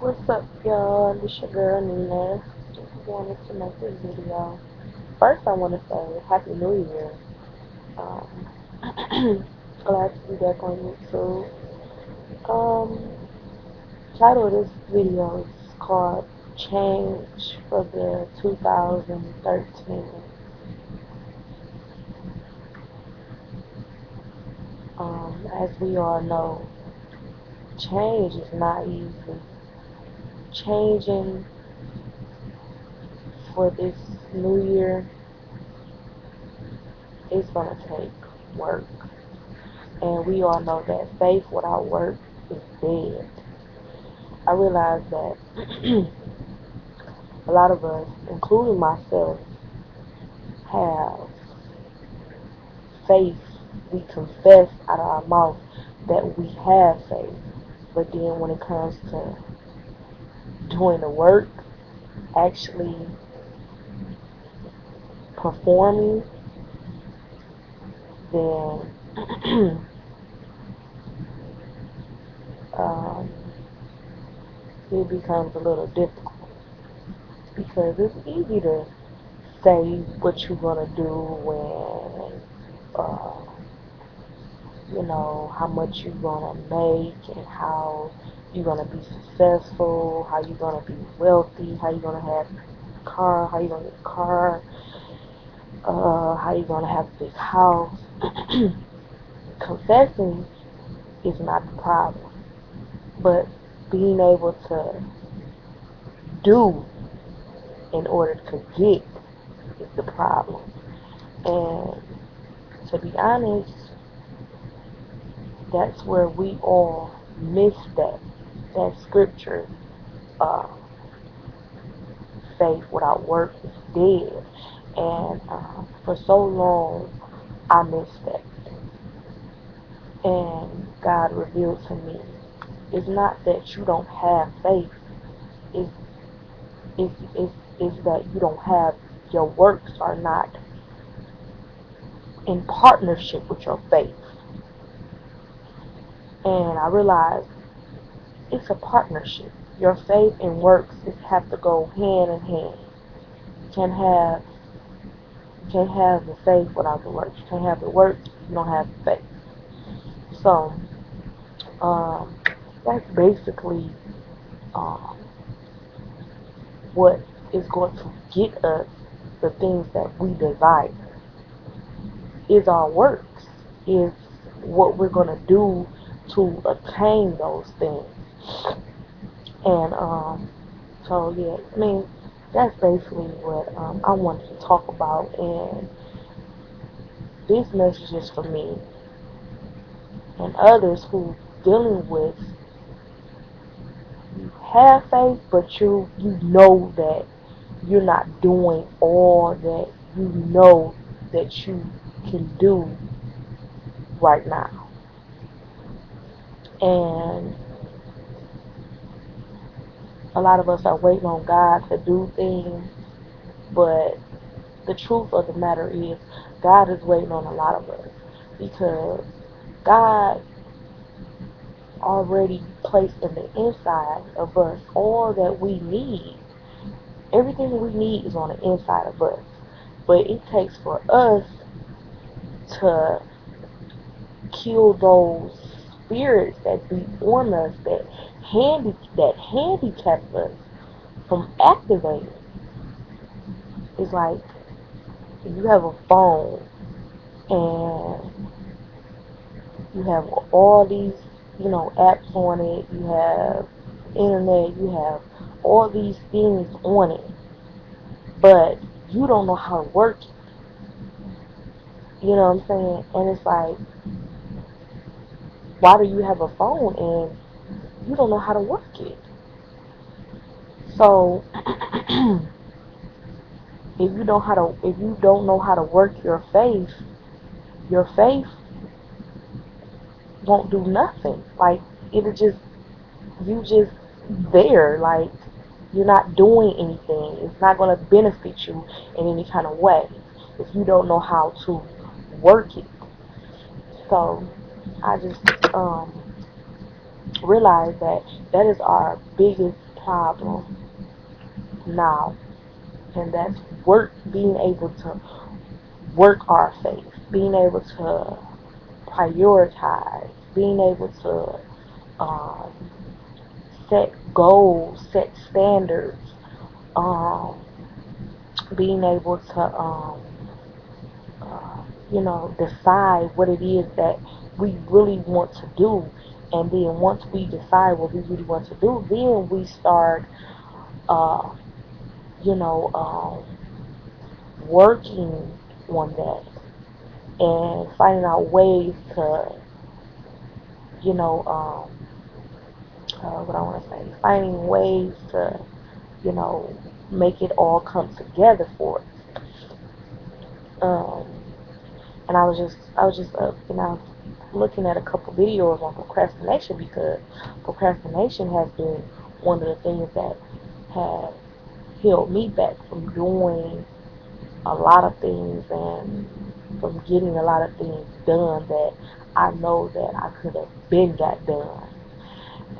What's up, y'all? This your girl Nina. Just wanted to make this video. First, I want to say Happy New Year. Glad to be back on YouTube. Um, Title of this video is called Change for the 2013. As we all know, change is not easy. Changing for this new year is gonna take work. And we all know that faith without work is dead. I realize that a lot of us, including myself, have faith. We confess out of our mouth that we have faith. But then when it comes to doing the work, actually performing, then um, it becomes a little difficult. Because it's easy to say what you're gonna do when, how much you're gonna make and how you're gonna be successful, how you're gonna be wealthy, how you're gonna have a car, how you're gonna get a car, how you're gonna have a big house. Confessing is not the problem, but being able to do in order to get is the problem. And to be honest, that's where we all miss that scripture. uh, Faith without work is dead. And for so long I missed that. And God revealed to me, it's not that you don't have faith, it's, it's that you don't have, your works are not in partnership with your faith. And I realized it's a partnership. Your faith and works have to go hand in hand. You can't have the faith without the works. You can't have the works if you don't have the faith. So um, that's basically um, what is going to get us the things that we desire. Is our works. Is what we're going to do to attain those things. And so yeah, I mean, that's basically what I wanted to talk about. And this message is for me and others who dealing with, you have faith, but you know that you're not doing all that you know that you can do right now. And a lot of us are waiting on God to do things, but the truth of the matter is God is waiting on a lot of us, because God already placed in the inside of us all that we need. Everything we need is on the inside of us. But it takes for us to kill those spirits that be on us, that handicap us from activating. It's like if you have a phone and you have all these, apps on it, you have internet, you have all these things on it, but you don't know how to work it. You know what I'm saying? And it's like, why do you have a phone and you don't know how to work it? So if you don't know how to work your faith won't do nothing. Like, it'll just, you just there, like you're not doing anything. It's not going to benefit you in any kind of way if you don't know how to work it. So I just realized that that is our biggest problem now. And that's work, being able to work our faith, being able to prioritize, being able to set goals, set standards, um, being able to decide what it is that we really want to do. And then once we decide what we really want to do, then we start, uh, you know, working on that and finding out ways to, you know, what I want to say, finding ways to, you know, make it all come together for us. Um, and looking at a couple videos on procrastination, because procrastination has been one of the things that has held me back from doing a lot of things and from getting a lot of things done that I know that I could have been got done.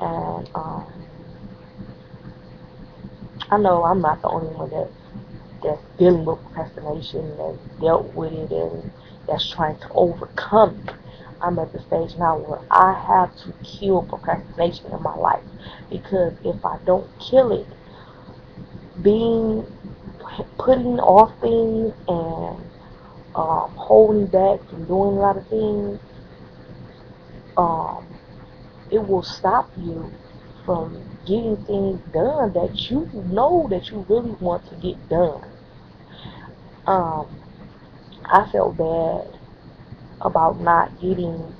And I know I'm not the only one that's dealing with procrastination, that's dealt with it, and that's trying to overcome it. I'm at the stage now where I have to kill procrastination in my life, because if I don't kill it, being putting off things and holding back from doing a lot of things, um, it will stop you from getting things done that you know that you really want to get done. Um, I felt bad about not getting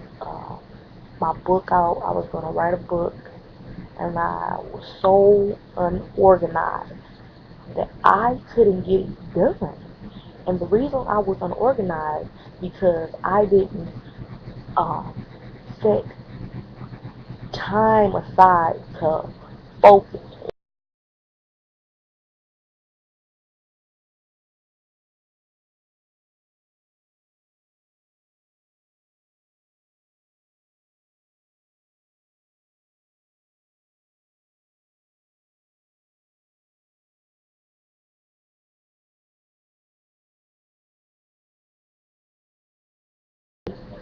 my book out. I was going to write a book, and I was so unorganized that I couldn't get it done. And the reason I was unorganized, because I didn't um, set time aside to focus.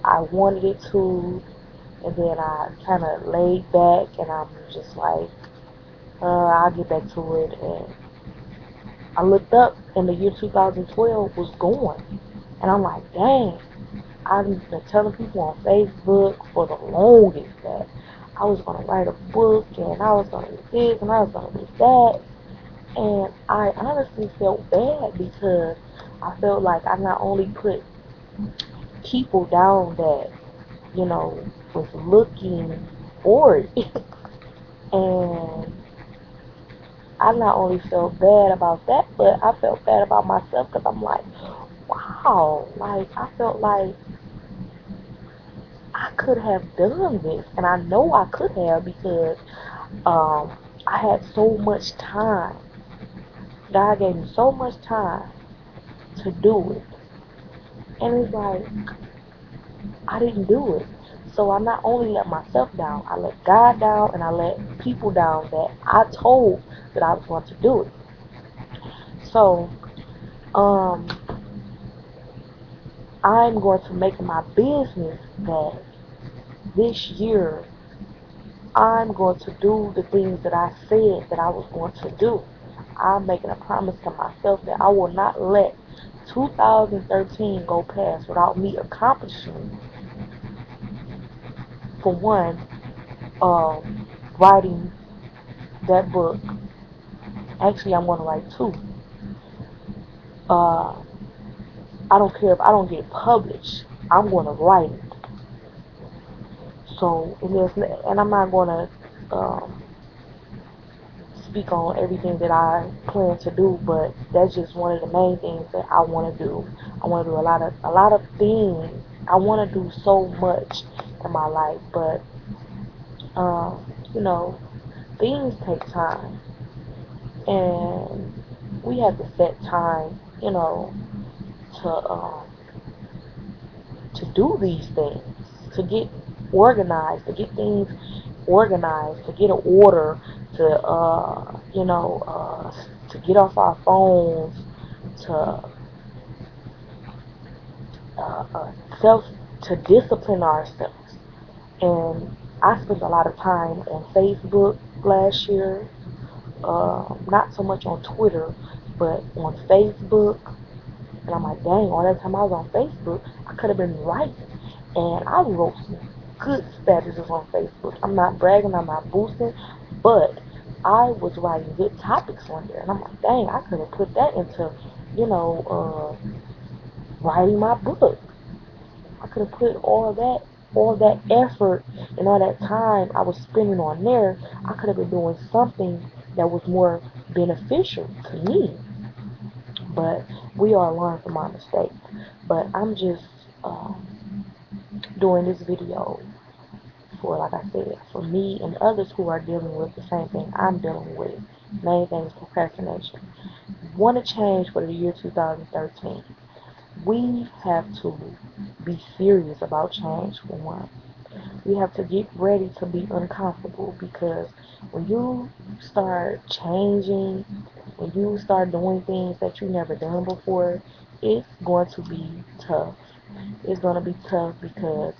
I wanted it to, and then I kind of laid back, and I'm just like, I'll get back to it. And I looked up, and the year 2012 was gone, and I'm like, dang. I've been telling people on Facebook for the longest that I was gonna write a book, and I was gonna do this, and I was gonna do that. And I honestly felt bad, because I felt like I not only put people down that, was looking for it, and I not only felt bad about that, but I felt bad about myself, because I'm like, wow, like I felt like I could have done this, and I know I could have, because um, I had so much time. God gave me so much time to do it, and it's like I didn't do it. So I not only let myself down, I let God down, and I let people down that I told that I was going to do it. So um, I'm going to make my business that this year I'm going to do the things that I said that I was going to do. I'm making a promise to myself that I will not let 2013 go past without me accomplishing, for one, writing that book. Actually, I'm going to write two. Uh, I don't care if I don't get published. I'm going to write it. So, and I'm not going to speak on everything that I plan to do, but that's just one of the main things that I want to do. I want to do a lot of things. I want to do so much in my life, but um, you know, things take time, and we have to set time, to to do these things, to get organized, to get things organized, to get an order, to to get off our phones, to uh, uh, self to discipline ourselves. And I spent a lot of time on Facebook last year, not so much on Twitter, but on Facebook. And I'm like, dang, all that time I was on Facebook, I could have been writing. And I wrote some good statuses on Facebook. I'm not bragging, I'm not boosting, but I was writing good topics on there. And I'm like, dang, I could have put that into, you know, writing my book. I could have put all that effort and all that time I was spending on there, I could have been doing something that was more beneficial to me. But we all learn from our mistakes. But I'm just doing this video for, like I said, for me and others who are dealing with the same thing I'm dealing with. Main thing is procrastination. Want to change for the year 2013. We have to be serious about change for one. We have to get ready to be uncomfortable, because when you start changing, when you start doing things that you never done before, it's going to be tough. It's going to be tough because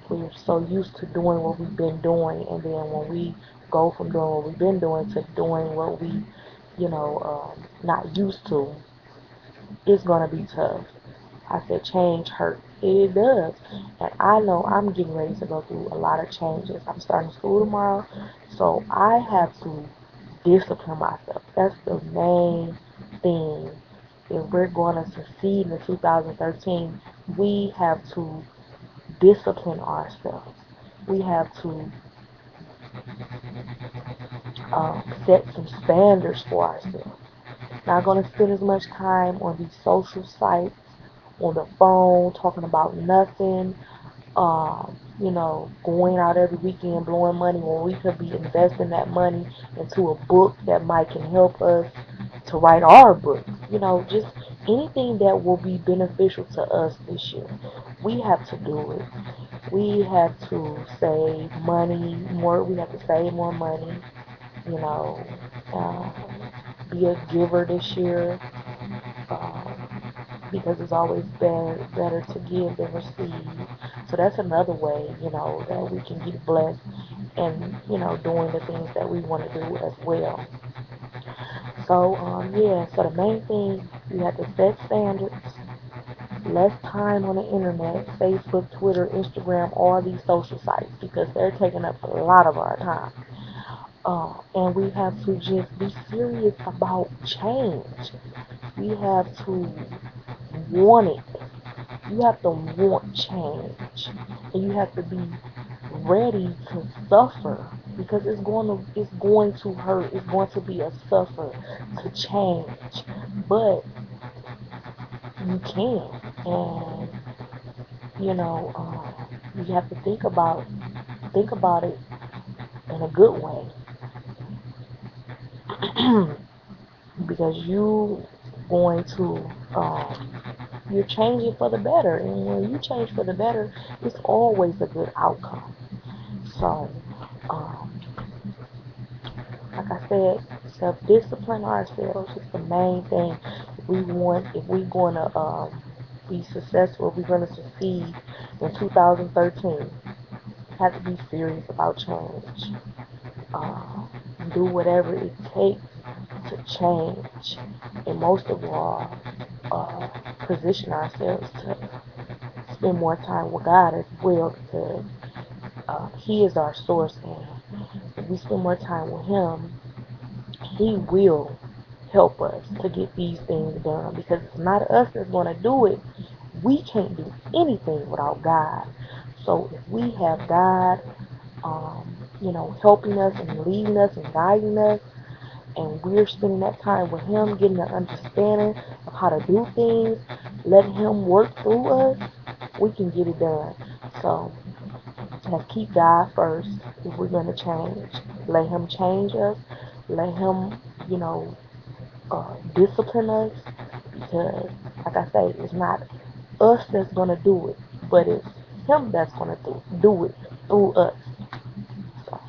we're so used to doing what we've been doing, and then when we go from doing what we've been doing to doing what we, not used to, it's going to be tough. I said change hurt. It does. And I know I'm getting ready to go through a lot of changes. I'm starting school tomorrow, so I have to discipline myself. That's the main thing. If we're going to succeed in 2013, we have to discipline ourselves. We have to set some standards for ourselves. Not going to spend as much time on these social sites, on the phone, talking about nothing, going out every weekend blowing money when we could be investing that money into a book that might can help us to write our book. Just anything that will be beneficial to us this year. We have to do it. We have to save money more. We have to save more money. You know, um, be a giver this year. Because it's always better to give than receive. So that's another way, that we can get blessed and, doing the things that we want to do as well. So, yeah, so the main thing, you have to set standards, less time on the internet, Facebook, Twitter, Instagram, all these social sites, because they're taking up a lot of our time. And we have to just be serious about change. We have to want it. You have to want change, and you have to be ready to suffer, because it's going to hurt. It's going to be a suffer to change, but you can. And you have to think about it in a good way. Because you're changing for the better, and when you change for the better, it's always a good outcome. So, um, like I said, self-discipline ourselves is the main thing. If we're going to be successful, if we're going to succeed in 2013, we have to be serious about change. Uh, do whatever it takes to change, and most of all, uh, position ourselves to spend more time with God as well, because He is our source, and if we spend more time with Him, He will help us to get these things done, because it's not us that's going to do it. We can't do anything without God. So if we have God, helping us and leading us and guiding us, and we're spending that time with Him, getting an understanding of how to do things, letting Him work through us, we can get it done. So let's keep God first if we're going to change. Let Him change us. Let Him, discipline us, because, like I say, it's not us that's going to do it, but it's Him that's going to do it through us. So,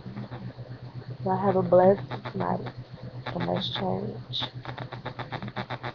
So have a blessed night, and let's change.